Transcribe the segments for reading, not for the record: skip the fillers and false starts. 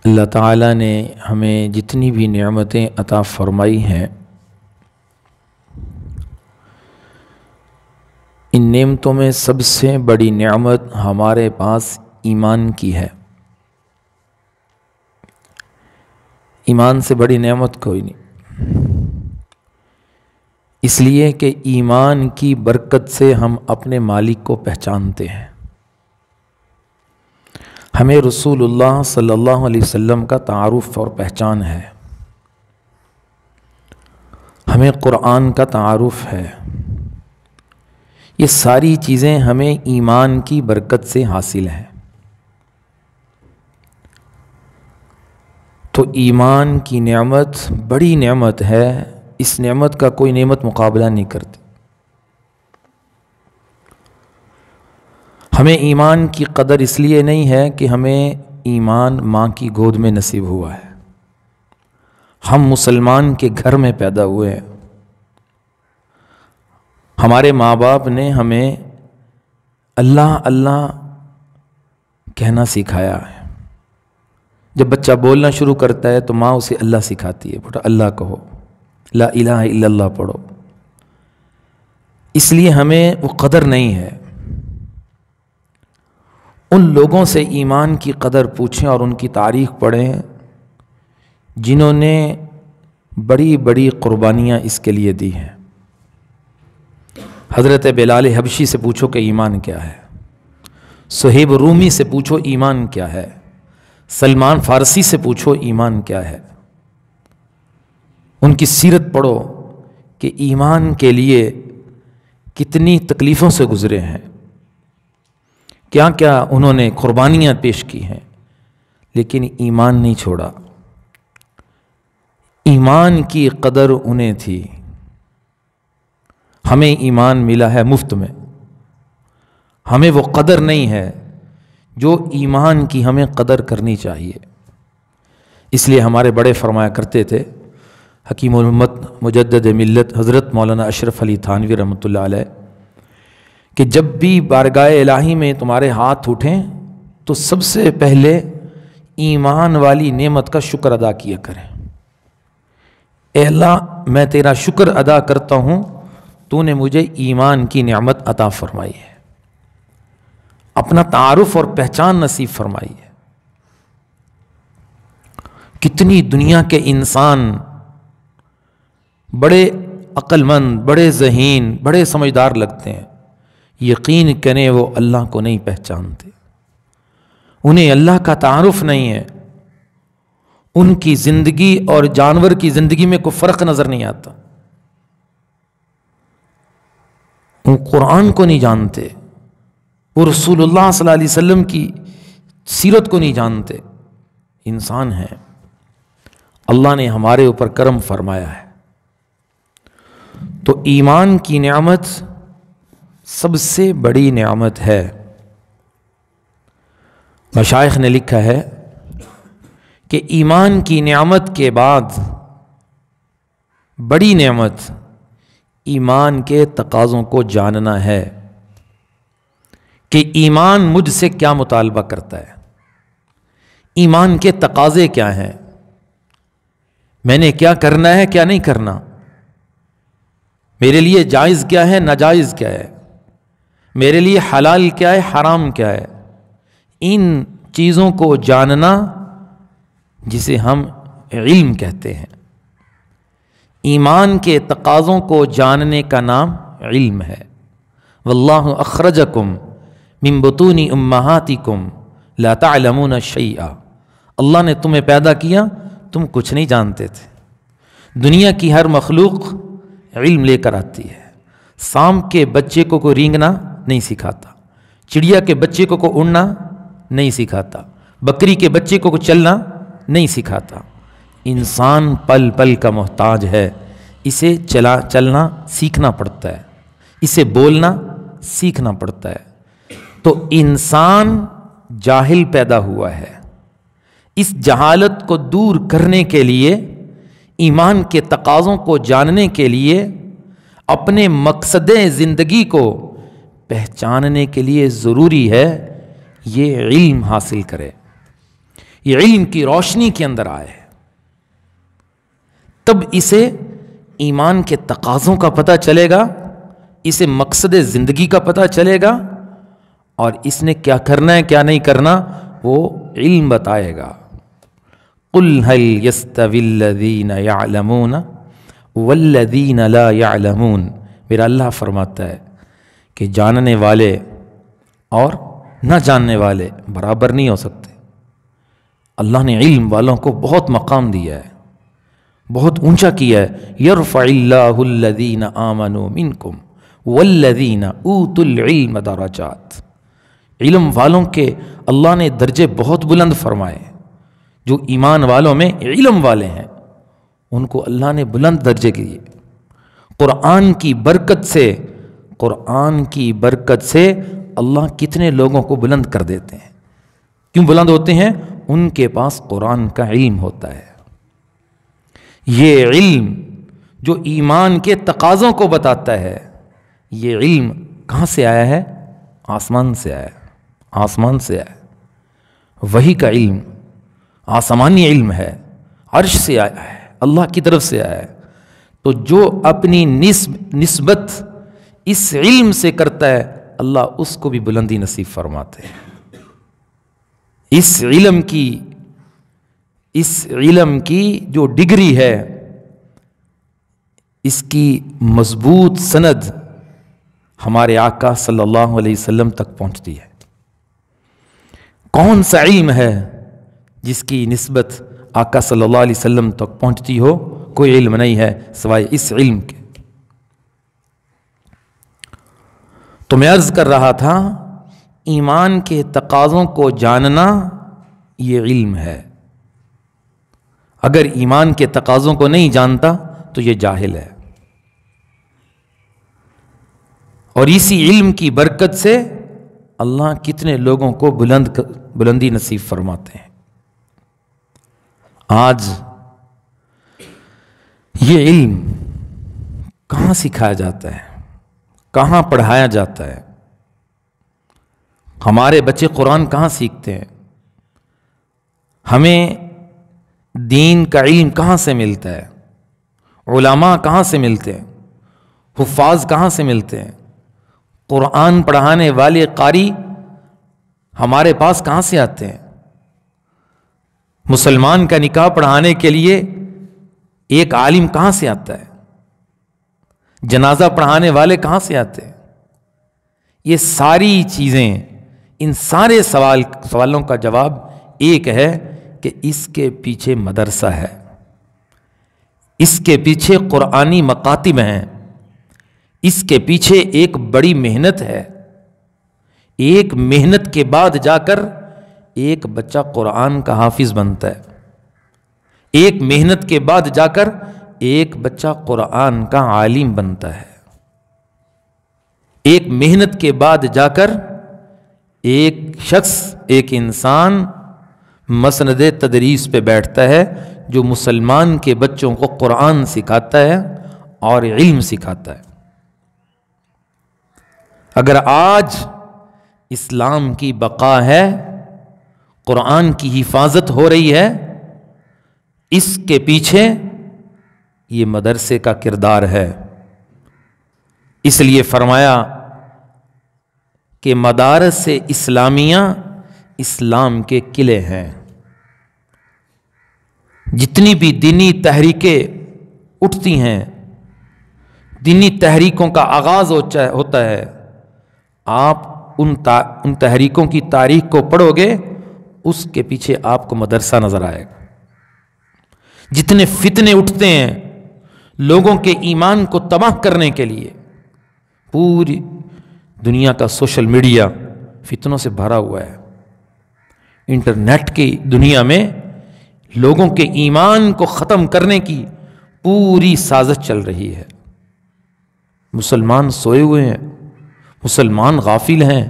اللہ تعالیٰ نے ہمیں جتنی بھی نعمتیں عطا فرمائی ہیں، ان نعمتوں میں سب سے بڑی نعمت ہمارے پاس ایمان کی ہے۔ ایمان سے بڑی نعمت کوئی نہیں، اس لیے کہ ایمان کی برکت سے ہم اپنے مالک کو پہچانتے ہیں۔ ہمیں رسول اللہ صلی اللہ علیہ وسلم کا تعارف اور پہچان ہے، ہمیں قرآن کا تعارف ہے۔ یہ ساری چیزیں ہمیں ایمان کی برکت سے حاصل ہیں۔ تو ایمان کی نعمت بڑی نعمت ہے، اس نعمت کا کوئی نعمت مقابلہ نہیں کرتی۔ ہمیں ایمان کی قدر اس لیے نہیں ہے کہ ہمیں ایمان ماں کی گود میں نصیب ہوا ہے، ہم مسلمان کے گھر میں پیدا ہوئے ہیں، ہمارے ماں باپ نے ہمیں اللہ اللہ کہنا سکھایا ہے۔ جب بچہ بولنا شروع کرتا ہے تو ماں اسے اللہ سکھاتی ہے، بیٹا اللہ کہو، لا الہ الا اللہ پڑھو۔ اس لیے ہمیں وہ قدر نہیں ہے۔ ان لوگوں سے ایمان کی قدر پوچھیں اور ان کی تاریخ پڑھیں جنہوں نے بڑی بڑی قربانیاں اس کے لیے دی ہیں۔ حضرت بلال حبشی سے پوچھو کہ ایمان کیا ہے، صہیب رومی سے پوچھو ایمان کیا ہے، سلمان فارسی سے پوچھو ایمان کیا ہے۔ ان کی سیرت پڑھو کہ ایمان کے لیے کتنی تکلیفوں سے گزرے ہیں، کیا کیا انہوں نے قربانیاں پیش کی ہیں، لیکن ایمان نہیں چھوڑا۔ ایمان کی قدر انہیں تھی۔ ہمیں ایمان ملا ہے مفت میں، ہمیں وہ قدر نہیں ہے جو ایمان کی ہمیں قدر کرنی چاہیے۔ اس لیے ہمارے بڑے فرمایا کرتے تھے، حکیم الامت مجدد ملت حضرت مولانا اشرف علی تھانوی رحمۃ اللہ علیہ، کہ جب بھی بارگاہ الہی میں تمہارے ہاتھ اٹھیں تو سب سے پہلے ایمان والی نعمت کا شکر ادا کیا کریں۔ اے اللہ، میں تیرا شکر ادا کرتا ہوں، تو نے مجھے ایمان کی نعمت عطا فرمائی ہے، اپنا تعارف اور پہچان نصیب فرمائی ہے۔ کتنی دنیا کے انسان بڑے عقل مند، بڑے ذہین، بڑے سمجھدار لگتے ہیں، یقین کریں وہ اللہ کو نہیں پہچانتے، انہیں اللہ کا تعارف نہیں ہے، ان کی زندگی اور جانور کی زندگی میں کوئی فرق نظر نہیں آتا، وہ قرآن کو نہیں جانتے، وہ رسول اللہ صلی اللہ علیہ وسلم کی سیرت کو نہیں جانتے۔ انسان ہیں، اللہ نے ہمارے اوپر کرم فرمایا ہے۔ تو ایمان کی نعمت سب سے بڑی نعمت ہے۔ مشائخ نے لکھا ہے کہ ایمان کی نعمت کے بعد بڑی نعمت ایمان کے تقاضوں کو جاننا ہے کہ ایمان مجھ سے کیا مطالبہ کرتا ہے، ایمان کے تقاضے کیا ہیں، میں نے کیا کرنا ہے کیا نہیں کرنا، میرے لیے جائز کیا ہے ناجائز کیا ہے، میرے لیے حلال کیا ہے حرام کیا ہے۔ ان چیزوں کو جاننا جسے ہم علم کہتے ہیں، ایمان کے تقاضوں کو جاننے کا نام علم ہے۔ واللہ اخرجکم من بطون امہاتکم لا تعلمون شیئا، اللہ نے تمہیں پیدا کیا، تم کچھ نہیں جانتے تھے۔ دنیا کی ہر مخلوق علم لے کر آتی ہے۔ سانپ کے بچے کو کوئی رینگنا نہیں سکھاتا، چڑیا کے بچے کو کوئی اڑنا نہیں سکھاتا، بکری کے بچے کو کوئی چلنا نہیں سکھاتا۔ انسان پل پل کا محتاج ہے، اسے چلنا سیکھنا پڑتا ہے، اسے بولنا سیکھنا پڑتا ہے۔ تو انسان جاہل پیدا ہوا ہے، اس جہالت کو دور کرنے کے لیے، ایمان کے تقاضوں کو جاننے کے لیے، اپنے مقصد زندگی کو پہچاننے کے لیے ضروری ہے یہ علم حاصل کرے۔ یہ علم کی روشنی کے اندر آئے، تب اسے ایمان کے تقاضوں کا پتہ چلے گا، اسے مقصد زندگی کا پتہ چلے گا، اور اس نے کیا کرنا ہے کیا نہیں کرنا وہ علم بتائے گا۔ قُلْ هَلْ يَسْتَوِي الَّذِينَ يَعْلَمُونَ وَالَّذِينَ لَا يَعْلَمُونَ، میرا اللہ فرماتا ہے کہ جاننے والے اور نہ جاننے والے برابر نہیں ہو سکتے۔ اللہ نے علم والوں کو بہت مقام دیا ہے، بہت اونچا کیا ہے۔ یرفع اللہ الذین آمنوا منکم والذین اوتوا العلم درجات، علم والوں کے اللہ نے درجے بہت بلند فرمائے۔ جو ایمان والوں میں علم والے ہیں ان کو اللہ نے بلند درجے دیے۔ قرآن کی برکت سے اللہ کتنے لوگوں کو بلند کر دیتے ہیں۔ کیوں بلند ہوتے ہیں؟ ان کے پاس قرآن کا علم ہوتا ہے۔ یہ علم جو ایمان کے تقاضوں کو بتاتا ہے، یہ علم کہاں سے آیا ہے؟ آسمان سے آیا ہے، آسمان سے آیا ہے۔ وحی کا علم آسمانی علم ہے، عرش سے آیا ہے، اللہ کی طرف سے آیا ہے۔ تو جو اپنی نسبت اس علم سے کرتا ہے اللہ اس کو بھی بلندی نصیب فرماتے ہیں۔ اس علم کی جو ڈگری ہے، اس کی مضبوط سند ہمارے آقا صلی اللہ علیہ وسلم تک پہنچتی ہے۔ کون سا علم ہے جس کی نسبت آقا صلی اللہ علیہ وسلم تک پہنچتی ہو؟ کوئی علم نہیں ہے سوائے اس علم کے۔ تو میں عرض کر رہا تھا ایمان کے تقاضوں کو جاننا یہ علم ہے۔ اگر ایمان کے تقاضوں کو نہیں جانتا تو یہ جاہل ہے، اور اسی علم کی برکت سے اللہ کتنے لوگوں کو بلندی نصیب فرماتے ہیں۔ آج یہ علم کہاں سکھایا جاتا ہے، کہاں پڑھایا جاتا ہے؟ ہمارے بچے قرآن کہاں سیکھتے ہیں؟ ہمیں دین کا علم کہاں سے ملتا ہے؟ علماء کہاں سے ملتے ہیں؟ حفاظ کہاں سے ملتے ہیں؟ قرآن پڑھانے والے قاری ہمارے پاس کہاں سے آتے ہیں؟ مسلمان کا نکاح پڑھانے کے لیے ایک عالم کہاں سے آتا ہے؟ جنازہ پڑھانے والے کہاں سے آتے ہیں؟ یہ ساری چیزیں، ان سارے سوالوں کا جواب ایک ہے کہ اس کے پیچھے مدرسہ ہے، اس کے پیچھے قرآنی مکاتب ہیں، اس کے پیچھے ایک بڑی محنت ہے۔ ایک محنت کے بعد جا کر ایک بچہ قرآن کا حافظ بنتا ہے، ایک محنت کے بعد جا کر ایک بچہ قرآن کا عالم بنتا ہے، ایک محنت کے بعد جا کر ایک شخص، ایک انسان مسند تدریس پہ بیٹھتا ہے جو مسلمان کے بچوں کو قرآن سکھاتا ہے اور علم سکھاتا ہے۔ اگر آج اسلام کی بقا ہے، قرآن کی حفاظت ہو رہی ہے، اس کے پیچھے یہ مدرسے کا کردار ہے۔ اس لیے فرمایا کہ مدارس اسلامیہ اسلام کے قلعے ہیں۔ جتنی بھی دینی تحریکیں اٹھتی ہیں، دینی تحریکوں کا آغاز ہوتا ہے، آپ ان تحریکوں کی تاریخ کو پڑھو گے، اس کے پیچھے آپ کو مدرسہ نظر آئے گا۔ جتنے فتنے اٹھتے ہیں لوگوں کے ایمان کو تباہ کرنے کے لیے، پوری دنیا کا سوشل میڈیا فتنوں سے بھرا ہوا ہے۔ انٹرنیٹ کی دنیا میں لوگوں کے ایمان کو ختم کرنے کی پوری سازش چل رہی ہے۔ مسلمان سوئے ہوئے ہیں، مسلمان غافل ہیں،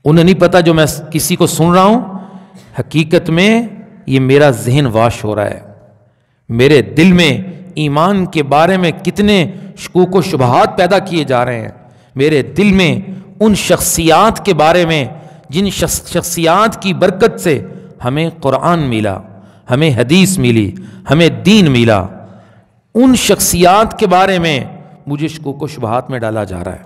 انہیں نہیں پتا جو میں کسی کو سن رہا ہوں حقیقت میں یہ میرا ذہن واش ہو رہا ہے، میرے دل میں ایمان کے بارے میں کتنے شکوک و شبہات پیدا کیے جا رہے ہیں، میرے دل میں ان شخصیات کے بارے میں جن شخصیات کی برکت سے ہمیں قرآن ملا، ہمیں حدیث ملی، ہمیں دین ملا، ان شخصیات کے بارے میں مجھے شکوک و شبہات میں ڈالا جا رہا ہے۔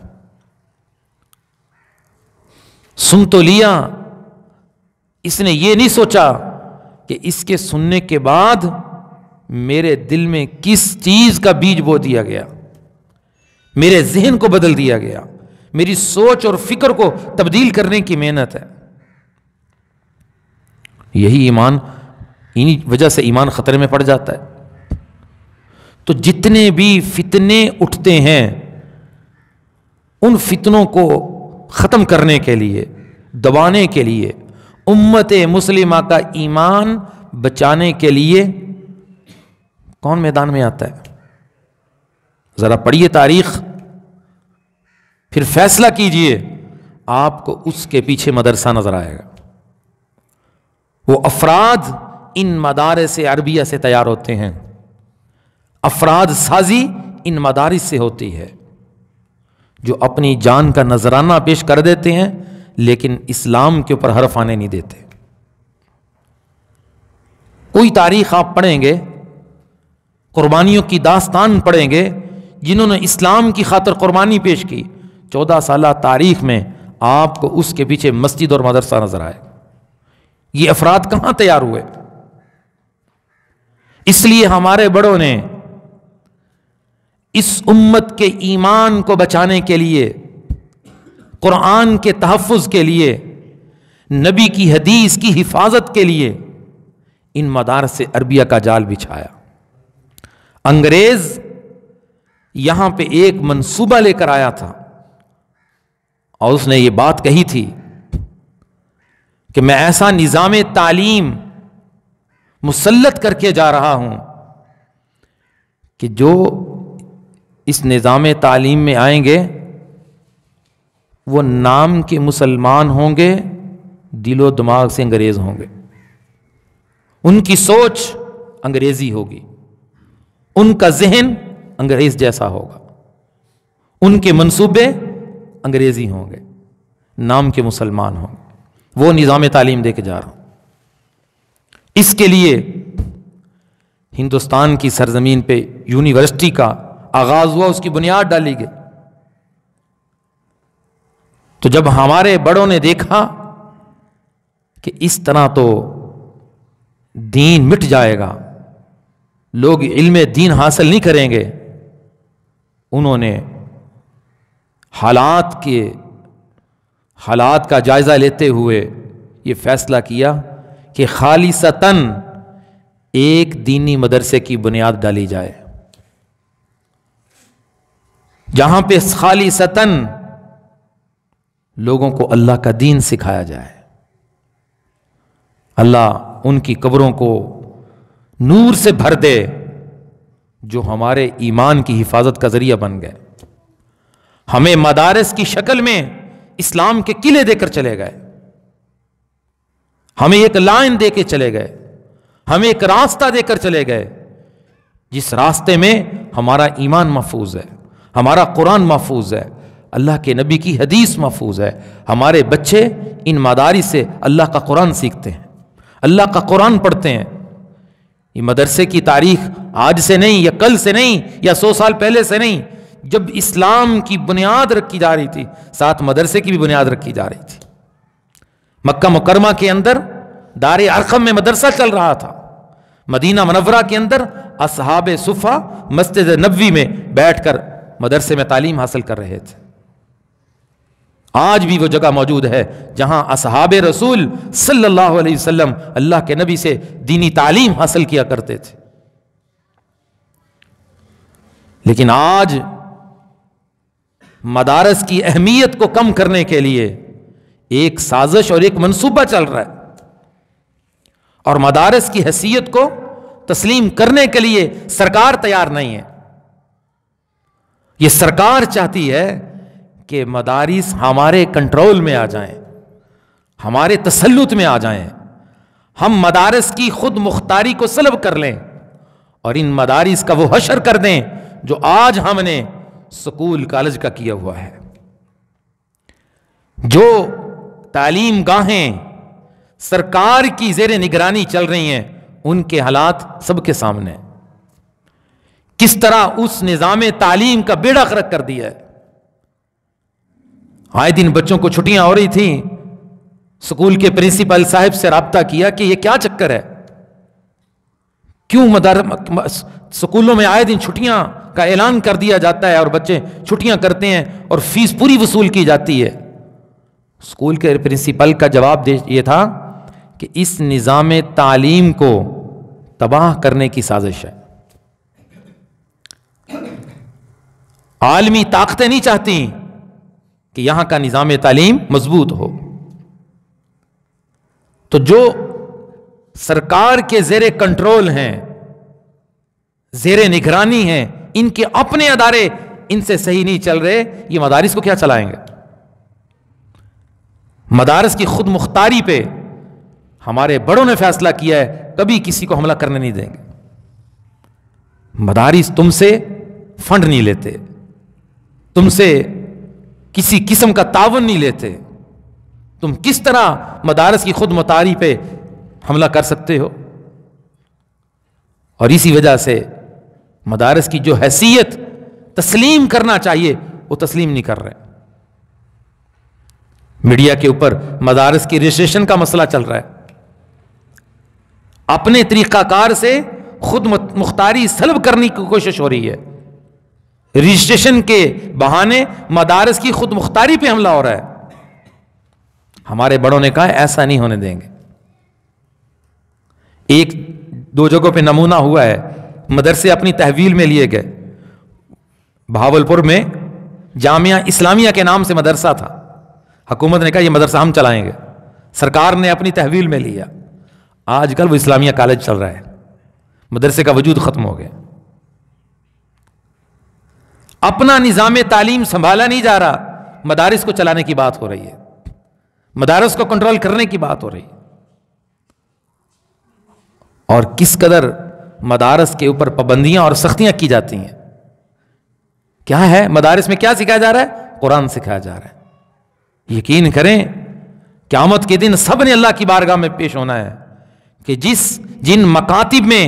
سن تو لیا، اس نے یہ نہیں سوچا کہ اس کے سننے کے بعد میرے دل میں کس چیز کا بیج بو دیا گیا، میرے ذہن کو بدل دیا گیا، میری سوچ اور فکر کو تبدیل کرنے کی محنت ہے۔ یہی ایمان، انہی وجہ سے ایمان خطرے میں پڑ جاتا ہے۔ تو جتنے بھی فتنے اٹھتے ہیں ان فتنوں کو ختم کرنے کے لیے، دبانے کے لیے، امت مسلمہ کا ایمان بچانے کے لیے کون میدان میں آتا ہے؟ ذرا پڑھیے تاریخ، پھر فیصلہ کیجئے، آپ کو اس کے پیچھے مدرسہ نظر آئے گا۔ وہ افراد ان مدارس عربیہ سے تیار ہوتے ہیں، افراد سازی ان مدارس سے ہوتی ہے، جو اپنی جان کا نذرانہ پیش کر دیتے ہیں لیکن اسلام کے اوپر حرف آنے نہیں دیتے۔ کوئی تاریخ آپ پڑھیں گے، قربانیوں کی داستان پڑھیں گے، جنہوں نے اسلام کی خاطر قربانی پیش کی، 14 سالہ تاریخ میں آپ کو اس کے پیچھے مسجد اور مدرسہ نظر آئے۔ یہ افراد کہاں تیار ہوئے؟ اس لیے ہمارے بڑوں نے اس امت کے ایمان کو بچانے کے لیے، قرآن کے تحفظ کے لیے، نبی کی حدیث کی حفاظت کے لیے ان مدارس عربیہ کا جال بچھایا۔ انگریز یہاں پہ ایک منصوبہ لے کر آیا تھا اور اس نے یہ بات کہی تھی کہ میں ایسا نظام تعلیم مسلط کر کے جا رہا ہوں کہ جو اس نظام تعلیم میں آئیں گے وہ نام کے مسلمان ہوں گے، دل و دماغ سے انگریز ہوں گے، ان کی سوچ انگریزی ہوگی، ان کا ذہن انگریز جیسا ہوگا، ان کے منصوبے انگریزی ہوں گے، نام کے مسلمان ہوں گے۔ وہ نظام تعلیم دے کے جا رہا ہوں۔ اس کے لیے ہندوستان کی سرزمین پہ یونیورسٹی کا آغاز ہوا، اس کی بنیاد ڈالی گئی۔ تو جب ہمارے بڑوں نے دیکھا کہ اس طرح تو دین مٹ جائے گا، لوگ علم دین حاصل نہیں کریں گے، انہوں نے حالات کا جائزہ لیتے ہوئے یہ فیصلہ کیا کہ خالصتاً ایک دینی مدرسے کی بنیاد ڈالی جائے، جہاں پہ خالصتاً لوگوں کو اللہ کا دین سکھایا جائے۔ اللہ ان کی قبروں کو نور سے بھر دے جو ہمارے ایمان کی حفاظت کا ذریعہ بن گئے۔ ہمیں مدارس کی شکل میں اسلام کے قلعے دے کر چلے گئے، ہمیں ایک لائن دے کے چلے گئے، ہمیں ایک راستہ دے کر چلے گئے، جس راستے میں ہمارا ایمان محفوظ ہے، ہمارا قرآن محفوظ ہے، اللہ کے نبی کی حدیث محفوظ ہے۔ ہمارے بچے ان مدارس سے اللہ کا قرآن سیکھتے ہیں، اللہ کا قرآن پڑھتے ہیں۔ یہ مدرسے کی تاریخ آج سے نہیں، یا کل سے نہیں، یا 100 سال پہلے سے نہیں۔ جب اسلام کی بنیاد رکھی جا رہی تھی، ساتھ مدرسے کی بھی بنیاد رکھی جا رہی تھی۔ مکہ مکرمہ کے اندر دار ارقم میں مدرسہ چل رہا تھا، مدینہ منورہ کے اندر اصحاب صفہ مسجد نبوی میں بیٹھ کر مدرسے میں تعلیم حاصل کر رہے تھے۔ آج بھی وہ جگہ موجود ہے جہاں اصحاب رسول صلی اللہ علیہ وسلم اللہ کے نبی سے دینی تعلیم حاصل کیا کرتے تھے۔ لیکن آج مدارس کی اہمیت کو کم کرنے کے لیے ایک سازش اور ایک منصوبہ چل رہا ہے، اور مدارس کی حیثیت کو تسلیم کرنے کے لیے سرکار تیار نہیں ہے۔ یہ سرکار چاہتی ہے کہ مدارس ہمارے کنٹرول میں آ جائیں، ہمارے تسلط میں آ جائیں، ہم مدارس کی خود مختاری کو سلب کر لیں اور ان مدارس کا وہ حشر کر دیں جو آج ہم نے سکول کالج کا کیا ہوا ہے۔ جو تعلیم گاہیں سرکار کی زیر نگرانی چل رہی ہیں، ان کے حالات سب کے سامنے ہیں، کس طرح اس نظام تعلیم کا بیڑا غرق کر دیا ہے۔ آئے دن بچوں کو چھٹیاں ہو رہی تھیں، اسکول کے پرنسپل صاحب سے رابطہ کیا کہ یہ کیا چکر ہے، کیوں سکولوں میں آئے دن چھٹیاں کا اعلان کر دیا جاتا ہے اور بچے چھٹیاں کرتے ہیں اور فیس پوری وصول کی جاتی ہے۔ اسکول کے پرنسپل کا جواب یہ تھا کہ اس نظام تعلیم کو تباہ کرنے کی سازش ہے، عالمی طاقتیں نہیں چاہتی کہ یہاں کا نظام تعلیم مضبوط ہو۔ تو جو سرکار کے زیر کنٹرول ہیں، زیر نگرانی ہیں، ان کے اپنے ادارے ان سے صحیح نہیں چل رہے، یہ مدارس کو کیا چلائیں گے؟ مدارس کی خود مختاری پہ ہمارے بڑوں نے فیصلہ کیا ہے کبھی کسی کو حملہ کرنے نہیں دیں گے۔ مدارس تم سے فنڈ نہیں لیتے، تم سے کسی قسم کا تعاون نہیں لیتے، تم کس طرح مدارس کی خود مختاری پہ حملہ کر سکتے ہو؟ اور اسی وجہ سے مدارس کی جو حیثیت تسلیم کرنا چاہیے وہ تسلیم نہیں کر رہے۔ میڈیا کے اوپر مدارس کی رجسٹریشن کا مسئلہ چل رہا ہے، اپنے طریقہ کار سے خود مختاری سلب کرنے کی کوشش ہو رہی ہے، رجسٹریشن کے بہانے مدارس کی خود مختاری پہ حملہ ہو رہا ہے۔ ہمارے بڑوں نے کہا ایسا نہیں ہونے دیں گے۔ ایک دو جگہوں پہ نمونہ ہوا ہے، مدرسے اپنی تحویل میں لیے گئے۔ بہاولپور میں جامعہ اسلامیہ کے نام سے مدرسہ تھا، حکومت نے کہا یہ مدرسہ ہم چلائیں گے، سرکار نے اپنی تحویل میں لیا۔ آج کل وہ اسلامیہ کالج چل رہا ہے، مدرسے کا وجود ختم ہو گیا۔ اپنا نظام تعلیم سنبھالا نہیں جا رہا، مدارس کو چلانے کی بات ہو رہی ہے، مدارس کو کنٹرول کرنے کی بات ہو رہی ہے۔ اور کس قدر مدارس کے اوپر پابندیاں اور سختیاں کی جاتی ہیں۔ کیا ہے مدارس میں کیا سکھایا جا رہا ہے؟ قرآن سکھایا جا رہا ہے۔ یقین کریں قیامت کے دن سب نے اللہ کی بارگاہ میں پیش ہونا ہے کہ جن مکاتب میں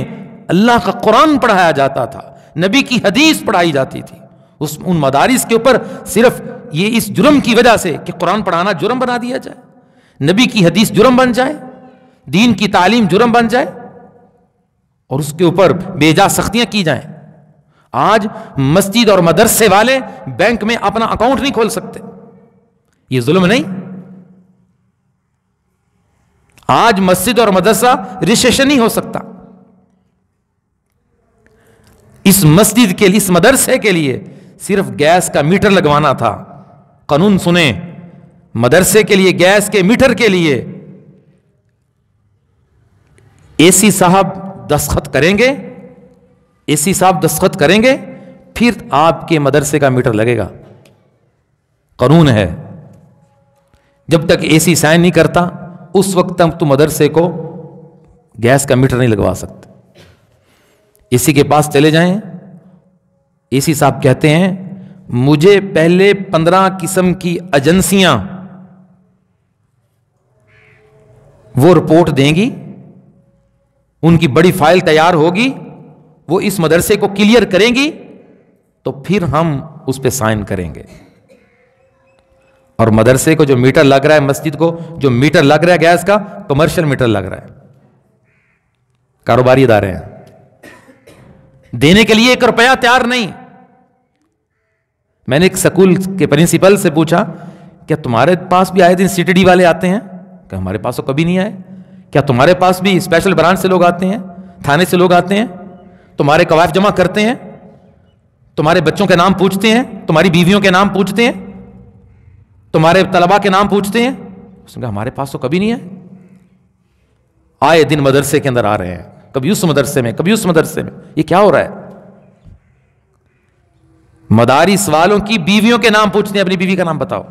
اللہ کا قرآن پڑھایا جاتا تھا، نبی کی حدیث پڑھائی جاتی تھی، ان مدارس کے اوپر صرف یہ اس جرم کی وجہ سے کہ قرآن پڑھانا جرم بنا دیا جائے، نبی کی حدیث جرم بن جائے، دین کی تعلیم جرم بن جائے اور اس کے اوپر بے جا سختیاں کی جائیں۔ آج مسجد اور مدرسے والے بینک میں اپنا اکاؤنٹ نہیں کھول سکتے، یہ ظلم نہیں؟ آج مسجد اور مدرسہ رجسٹریشن نہیں ہو سکتا۔ اس مسجد کے لیے، اس مدرسے کے لیے صرف گیس کا میٹر لگوانا تھا۔ قانون سنیں، مدرسے کے لیے گیس کے میٹر کے لیے اے سی صاحب دستخط کریں گے، اے سی صاحب دستخط کریں گے، پھر آپ کے مدرسے کا میٹر لگے گا۔ قانون ہے، جب تک اے سی سائن نہیں کرتا اس وقت تک تو مدرسے کو گیس کا میٹر نہیں لگوا سکتے۔ اے سی کے پاس چلے جائیں، اے سی صاحب کہتے ہیں مجھے پہلے 15 قسم کی ایجنسیاں وہ رپورٹ دیں گی، ان کی بڑی فائل تیار ہوگی، وہ اس مدرسے کو کلیئر کریں گی تو پھر ہم اس پہ سائن کریں گے۔ اور مدرسے کو جو میٹر لگ رہا ہے، مسجد کو جو میٹر لگ رہا ہے گیس کا، کمرشل میٹر لگ رہا ہے، کاروباری ادارے ہیں، دینے کے لیے 1 روپیہ تیار نہیں۔ میں نے ایک سکول کے پرنسپل سے پوچھا کیا تمہارے پاس بھی آئے دن سی ٹی ڈی والے آتے ہیں؟ کہ ہمارے پاس تو کبھی نہیں آئے۔ کیا تمہارے پاس بھی اسپیشل برانچ سے لوگ آتے ہیں، تھانے سے لوگ آتے ہیں، تمہارے قوائف جمع کرتے ہیں، تمہارے بچوں کے نام پوچھتے ہیں، تمہاری بیویوں کے نام پوچھتے ہیں، تمہارے طلباء کے نام پوچھتے ہیں؟ اس نے کہا ہمارے پاس تو کبھی نہیں آئے۔ آئے دن مدرسے کے اندر آ رہے ہیں، کبھی اس مدرسے میں کبھی اس مدرسے میں۔ یہ کیا ہو رہا ہے؟ مدارس والوں کی بیویوں کے نام پوچھتے ہیں، اپنی بیوی کا نام بتاؤ،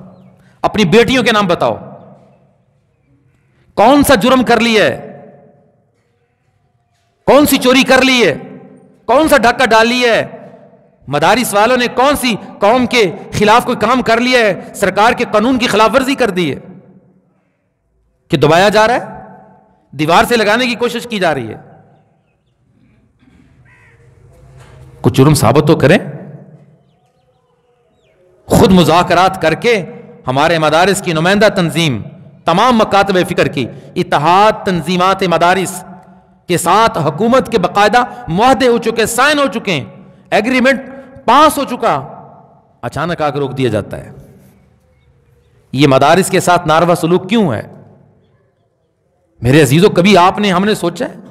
اپنی بیٹیوں کے نام بتاؤ، کون سا جرم کر لیا ہے، کون سی چوری کر لی ہے، کون سا ڈھکا ڈال لیا ہے، مدارس والوں نے کون سی قوم کے خلاف کوئی کام کر لیا ہے، سرکار کے قانون کی خلاف ورزی کر دی ہے کہ دبایا جا رہا ہے۔ دیوار سے لگانے کی کوشش کی جا رہی ہے. کچھ جرم ثابت تو کریں. خود مذاکرات کر کے ہمارے مدارس کی نمائندہ تنظیم تمام مکاتب فکر کی اتحاد تنظیمات مدارس کے ساتھ حکومت کے باقاعدہ معاہدے ہو چکے, سائن ہو چکے ہیں, ایگریمنٹ پاس ہو چکا, اچانک آ کر روک دیا جاتا ہے. یہ مدارس کے ساتھ ناروا سلوک کیوں ہے؟ میرے عزیزوں, کبھی آپ نے ہم نے سوچا ہے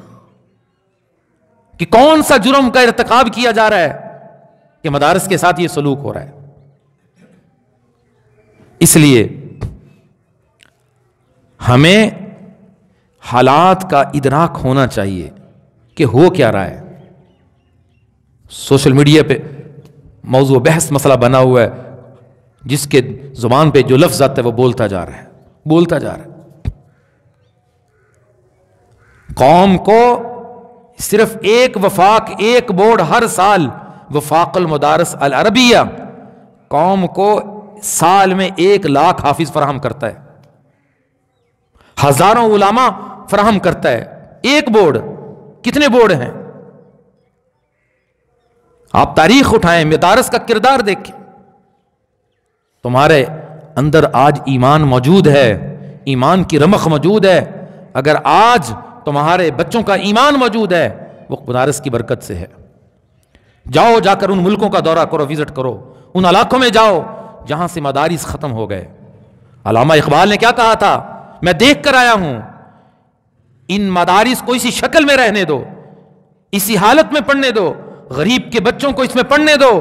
کہ کون سا جرم کا ارتکاب کیا جا رہا ہے کہ مدارس کے ساتھ یہ سلوک ہو رہا ہے؟ اس لیے ہمیں حالات کا ادراک ہونا چاہیے کہ ہو کیا رہا ہے. سوشل میڈیا پہ موضوع بحث مسئلہ بنا ہوا ہے, جس کے زبان پہ جو لفظ آتا ہے وہ بولتا جا رہا ہے. قوم کو صرف ایک وفاق, ایک بورڈ ہر سال وفاق المدارس العربیہ قوم کو سال میں 1 لاکھ حافظ فراہم کرتا ہے, ہزاروں علماء فراہم کرتا ہے. ایک بورڈ, کتنے بورڈ ہیں؟ آپ تاریخ اٹھائیں, مدارس کا کردار دیکھیں. تمہارے اندر آج ایمان موجود ہے, ایمان کی رمق موجود ہے. اگر آج تمہارے بچوں کا ایمان موجود ہے, وہ مدارس کی برکت سے ہے. جاؤ, جا کر ان ملکوں کا دورہ کرو, وزٹ کرو, ان علاقوں میں جاؤ جہاں سے مدارس ختم ہو گئے. علامہ اقبال نے کیا کہا تھا؟ میں دیکھ کر آیا ہوں, ان مدارس کو اسی شکل میں رہنے دو, اسی حالت میں پڑھنے دو, غریب کے بچوں کو اس میں پڑھنے دو.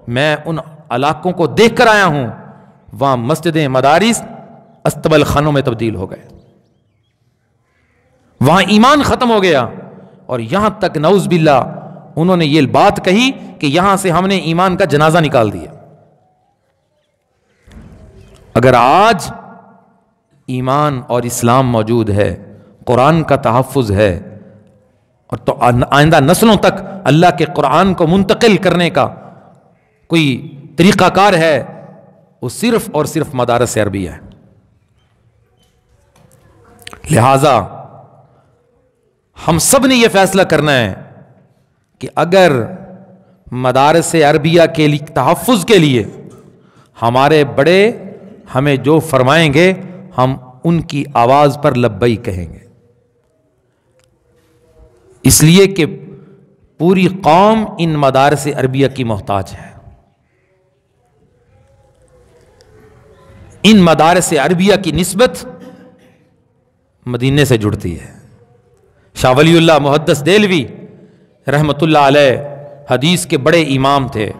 میں ان علاقوں کو دیکھ کر آیا ہوں, وہاں مسجدیں, مدارس استبل خانوں میں تبدیل ہو گئے, وہاں ایمان ختم ہو گیا. اور یہاں تک نعوذ باللہ انہوں نے یہ بات کہی کہ یہاں سے ہم نے ایمان کا جنازہ نکال دیا. اگر آج ایمان اور اسلام موجود ہے, قرآن کا تحفظ ہے, اور تو آئندہ نسلوں تک اللہ کے قرآن کو منتقل کرنے کا کوئی طریقہ کار ہے, وہ صرف اور صرف مدارس عربیہ ہے. لہذا ہم سب نے یہ فیصلہ کرنا ہے کہ اگر مدارس عربیہ کے لیے تحفظ کے لیے ہمارے بڑے ہمیں جو فرمائیں گے, ہم ان کی آواز پر لبیک کہیں گے. اس لیے کہ پوری قوم ان مدارس عربیہ کی محتاج ہے. ان مدارس عربیہ کی نسبت مدینے سے جڑتی ہے. شاہ ولی اللہ محدث دہلوی رحمت اللہ علیہ حدیث کے بڑے امام تھے.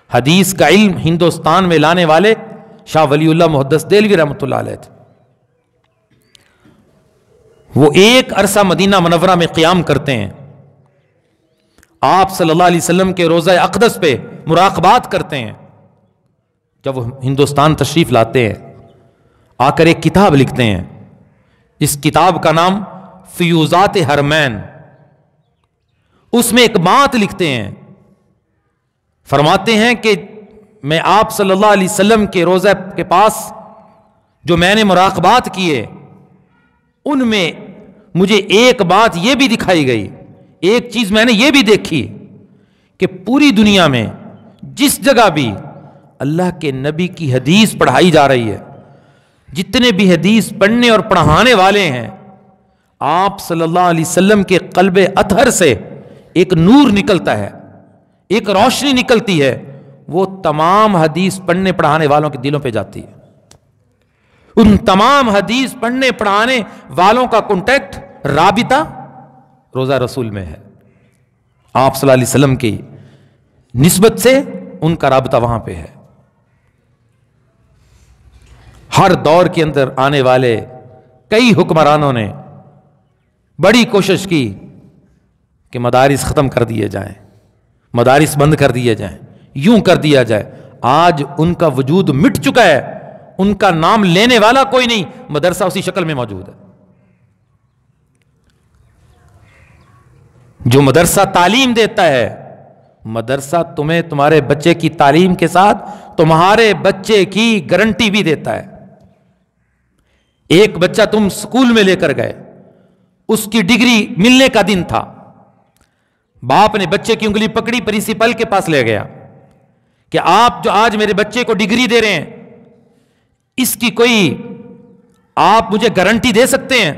حدیث کا علم ہندوستان میں لانے والے شاہ ولی اللہ محدث دہلوی رحمت اللہ علیہ تھے. وہ ایک عرصہ مدینہ منورہ میں قیام کرتے ہیں, آپ صلی اللہ علیہ وسلم کے روضہ اقدس پہ مراقبات کرتے ہیں. جب وہ ہندوستان تشریف لاتے ہیں, آ کر ایک کتاب لکھتے ہیں, اس کتاب کا نام فیوزات حرمین. اس میں ایک بات لکھتے ہیں, فرماتے ہیں کہ میں آپ صلی اللہ علیہ وسلم کے روضہ کے پاس جو میں نے مراقبات کیے, ان میں مجھے ایک بات یہ بھی دکھائی گئی, ایک چیز میں نے یہ بھی دیکھی کہ پوری دنیا میں جس جگہ بھی اللہ کے نبی کی حدیث پڑھائی جا رہی ہے, جتنے بھی حدیث پڑھنے اور پڑھانے والے ہیں, آپ صلی اللہ علیہ وسلم کے قلب اطہر سے ایک نور نکلتا ہے, ایک روشنی نکلتی ہے, وہ تمام حدیث پڑھنے پڑھانے والوں کے دلوں پہ جاتی ہے. ان تمام حدیث پڑھنے پڑھانے والوں کا کانٹیکٹ, رابطہ روضہ رسول میں ہے. آپ صلی اللہ علیہ وسلم کی نسبت سے ان کا رابطہ وہاں پہ ہے. ہر دور کے اندر آنے والے کئی حکمرانوں نے بڑی کوشش کی کہ مدارس ختم کر دیے جائیں, مدارس بند کر دیے جائیں, یوں کر دیا جائے. آج ان کا وجود مٹ چکا ہے, ان کا نام لینے والا کوئی نہیں, مدرسہ اسی شکل میں موجود ہے. جو مدرسہ تعلیم دیتا ہے, مدرسہ تمہیں تمہارے بچے کی تعلیم کے ساتھ تمہارے بچے کی گارنٹی بھی دیتا ہے. ایک بچہ تم سکول میں لے کر گئے, اس کی ڈگری ملنے کا دن تھا. باپ نے بچے کی انگلی پکڑی, پرنسپل کے پاس لے گیا کہ آپ جو آج میرے بچے کو ڈگری دے رہے ہیں, اس کی کوئی آپ مجھے گارنٹی دے سکتے ہیں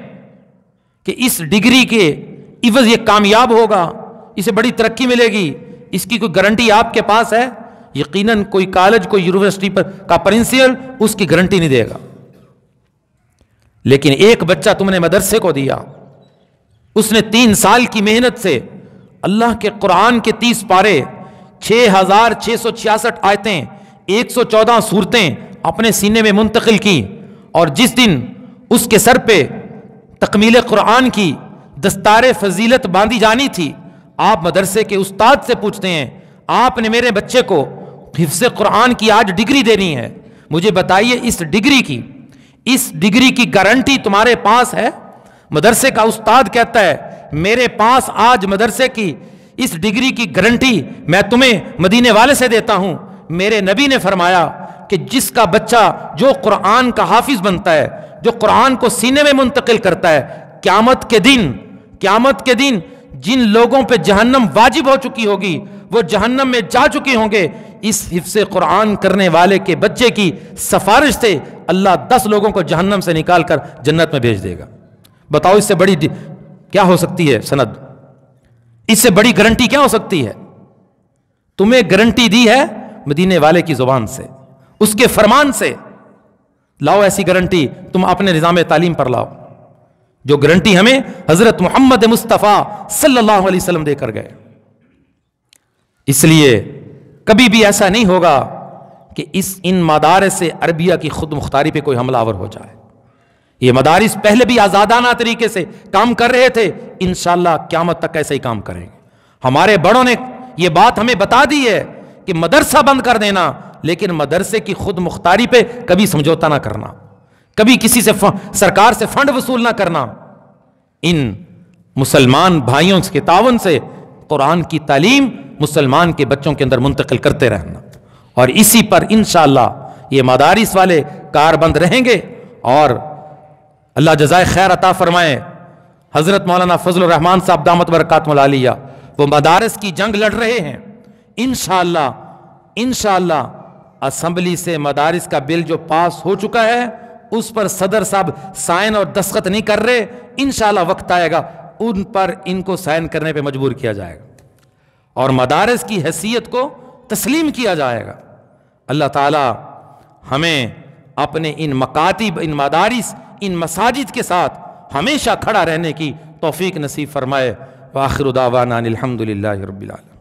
کہ اس ڈگری کے عوض یہ کامیاب ہوگا, اسے بڑی ترقی ملے گی, اس کی کوئی گارنٹی آپ کے پاس ہے؟ یقیناً کوئی کالج, کوئی یونیورسٹی کا پرنسپل اس کی گارنٹی نہیں دے گا. لیکن ایک بچہ تم نے مدرسے کو دیا, اس نے 3 سال کی محنت سے اللہ کے قرآن کے 30 پارے, 6666 آیتیں, 114 سورتیں اپنے سینے میں منتقل کی, اور جس دن اس کے سر پہ تکمیل قرآن کی دستار فضیلت باندھی جانی تھی, آپ مدرسے کے استاد سے پوچھتے ہیں آپ نے میرے بچے کو حفظ قرآن کی آج ڈگری دینی ہے, مجھے بتائیے اس ڈگری کی گارنٹی تمہارے پاس ہے؟ مدرسے کا استاد کہتا ہے میرے پاس آج مدرسے کی اس ڈگری کی گارنٹی میں تمہیں مدینے والے سے دیتا ہوں. میرے نبی نے فرمایا کہ جس کا بچہ جو قرآن کا حافظ بنتا ہے, جو قرآن کو سینے میں منتقل کرتا ہے, قیامت کے دن جن لوگوں پہ جہنم واجب ہو چکی ہوگی وہ جہنم میں جا چکے ہوں گے, اس حفظ قرآن کرنے والے کے بچے کی سفارش سے اللہ 10 لوگوں کو جہنم سے نکال کر جنت میں بھیج دے گا. بتاؤ اس سے بڑی کیا ہو سکتی ہے سند؟ اس سے بڑی گارنٹی کیا ہو سکتی ہے؟ تمہیں گارنٹی دی ہے مدینے والے کی زبان سے, اس کے فرمان سے. لاؤ ایسی گارنٹی تم اپنے نظام تعلیم پر لاؤ, جو گارنٹی ہمیں حضرت محمد مصطفیٰ صلی اللہ علیہ وسلم دے کر گئے. اس لیے کبھی بھی ایسا نہیں ہوگا کہ ان مدارس عربیہ کی خود مختاری پہ کوئی حملہ آور ہو جائے. یہ مدارس پہلے بھی آزادانہ طریقے سے کام کر رہے تھے, انشاءاللہ قیامت تک ایسے ہی کام کریں گے. ہمارے بڑوں نے یہ بات ہمیں بتا دی ہے کہ مدرسہ بند کر دینا, لیکن مدرسے کی خود مختاری پہ کبھی سمجھوتا نہ کرنا, کبھی کسی سے سرکار سے فنڈ وصول نہ کرنا. ان مسلمان بھائیوں کے تعاون سے قرآن کی تعلیم مسلمان کے بچوں کے اندر منتقل کرتے رہنا, اور اسی پر انشاءاللہ یہ مدارس والے کاربند رہیں گے. اور اللہ جزائے خیر عطا فرمائے, حضرت مولانا فضل الرحمان صاحب دامت برکاتہم العالیہ وہ مدارس کی جنگ لڑ رہے ہیں. انشاءاللہ اسمبلی سے مدارس کا بل جو پاس ہو چکا ہے اس پر صدر صاحب سائن اور دستخط نہیں کر رہے, انشاءاللہ وقت آئے گا ان پر ان کو سائن کرنے پہ مجبور کیا جائے گا اور مدارس کی حیثیت کو تسلیم کیا جائے گا. اللہ تعالی ہمیں اپنے ان مکاتب, ان مدارس, ان مساجد کے ساتھ ہمیشہ کھڑا رہنے کی توفیق نصیب فرمائے. وآخر دعوانا الحمدللہ رب العالمین.